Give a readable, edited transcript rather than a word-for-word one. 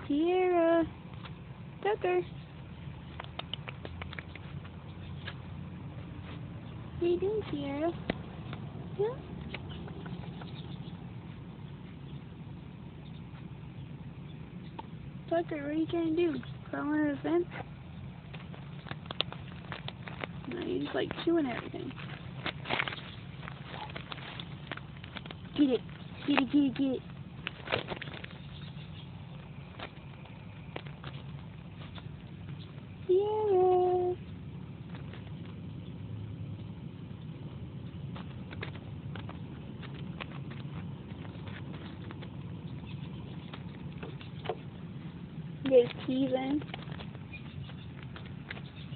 Sierra. Tucker. What are you doing, Sierra? Yeah? Tucker, what are you trying to do? Crawl under the fence? No, you're just like chewing everything. Get it. Get it, get it, get it. Sierra. You guys teasing?